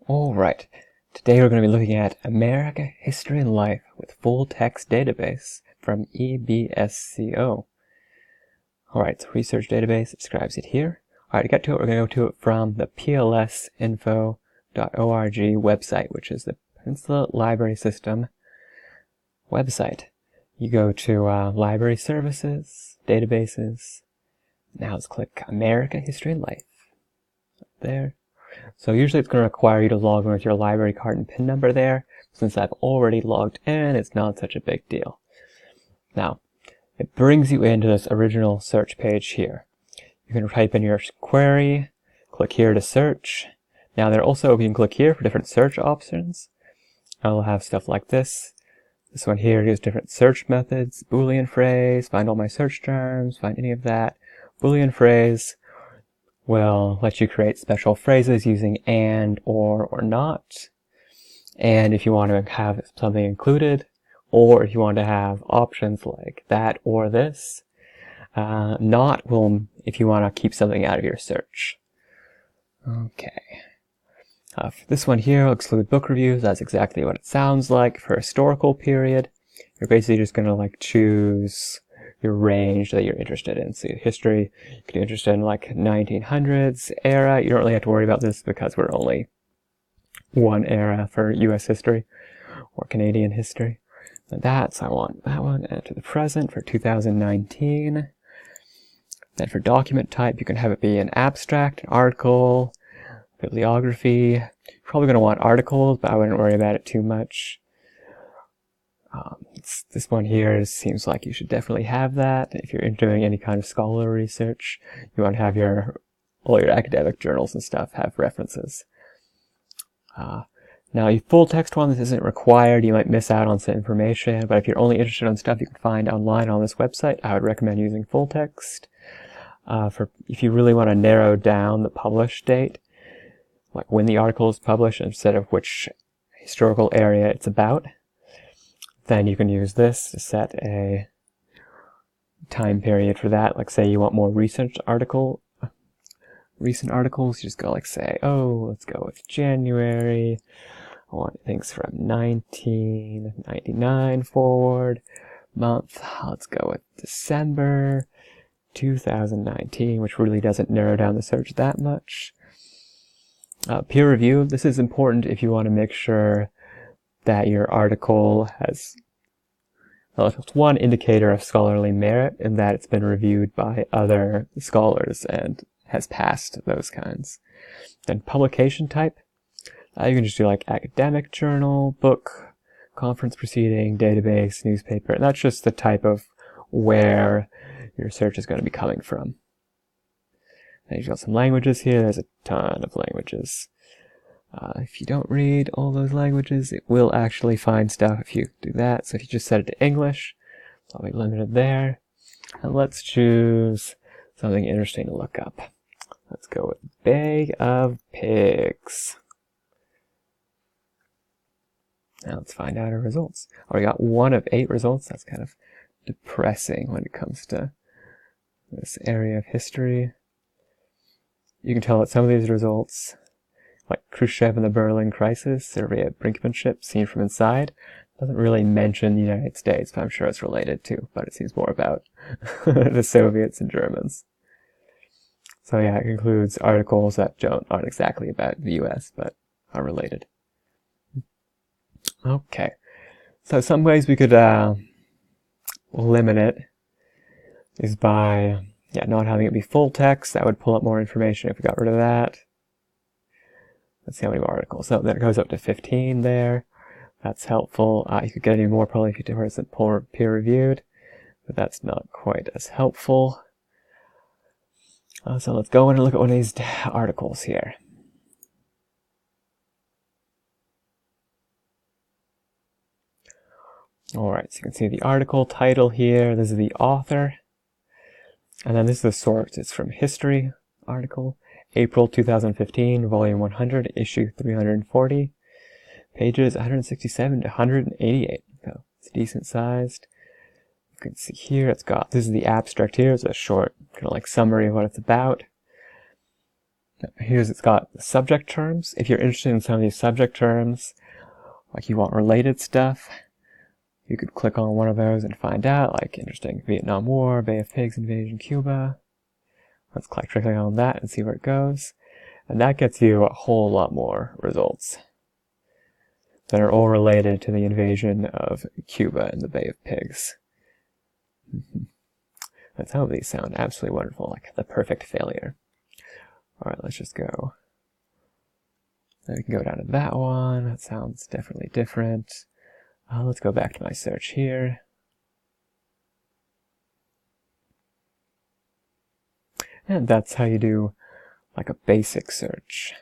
Alright, today we're going to be looking at America History and Life with Full Text Database from EBSCO. Alright, so research database describes it here. Alright, to get to it, we're going to go to it from the plsinfo.org website, which is the Peninsula Library System website. You go to Library Services, Databases. Now let's click America History and Life. There. So usually it's going to require you to log in with your library card and PIN number there. Since I've already logged in, it's not such a big deal. Now, it brings you into this original search page here. You can type in your query, click here to search. Now there also, you can click here for different search options. I'll have stuff like this. This one here gives different search methods, Boolean phrase, find all my search terms, find any of that. Boolean phrase will let you create special phrases using and, or not. And if you want to have something included, or if you want to have options like that or this, not will if you want to keep something out of your search. Okay. For this one here, I'll exclude book reviews. That's exactly what it sounds like. For historical period, you're basically just going to choose your range that you're interested in. So history, you could be interested in 1900s era. You don't really have to worry about this because we're only one era for US history or Canadian history. And so I want that one, and to the present for 2019. Then for document type, you can have it be an abstract, an article, bibliography. You're probably going to want articles, but I wouldn't worry about it too much. This one here seems like you should definitely have that. If you're doing any kind of scholarly research, you want to have all your academic journals and stuff have references. Now, a full text one, this isn't required. You might miss out on some information, but if you're only interested in stuff you can find online on this website, I would recommend using full text. If you really want to narrow down the published date, like when the article is published instead of which historical area it's about, then you can use this to set a time period for that. Like say you want more recent articles, you just go say, oh, let's go with January. I want things from 1999 forward. Month, let's go with December 2019, which really doesn't narrow down the search that much. Peer review, this is important if you want to make sure that your article has one indicator of scholarly merit in that it's been reviewed by other scholars and has passed those kinds. Then publication type, you can just do academic journal, book, conference proceeding, database, newspaper, and that's just the type of where your search is going to be coming from. And you've got some languages here. There's a ton of languages. If you don't read all those languages, it will actually find stuff if you do that. So if you just set it to English, I'll be limited there. And let's choose something interesting to look up. Let's go with bag of pigs. Now let's find out our results. We got 1 of 8 results. That's kind of depressing when it comes to this area of history. You can tell that some of these results, like Khrushchev and the Berlin Crisis, survey of brinkmanship seen from inside, doesn't really mention the United States, but I'm sure it's related to, but it seems more about the Soviets and Germans. So yeah, it includes articles that aren't exactly about the US, but are related. Okay, so some ways we could limit it is by not having it be full text. That would pull up more information if we got rid of that. Let's see how many more articles. So then it goes up to 15 there. That's helpful. You could get any more probably if you do it peer reviewed, but that's not quite as helpful. So let's go in and look at one of these articles here. Alright, so you can see the article title here. This is the author. And then this is the source. It's from History article, April 2015, volume 100, issue 340. Pages 167 to 188. So it's decent sized. You can see here this is the abstract here. It's a short kind of summary of what it's about. Here's, it's got subject terms. If you're interested in some of these subject terms, like you want related stuff, you could click on one of those and find out, like interesting Vietnam War, Bay of Pigs invasion, Cuba. Let's click on that and see where it goes. And that gets you a whole lot more results that are all related to the invasion of Cuba and the Bay of Pigs. And some of these sound absolutely wonderful, like The Perfect Failure. Alright, let's just go. Then we can go down to that one. That sounds definitely different. Let's go back to my search here. And that's how you do like a basic search.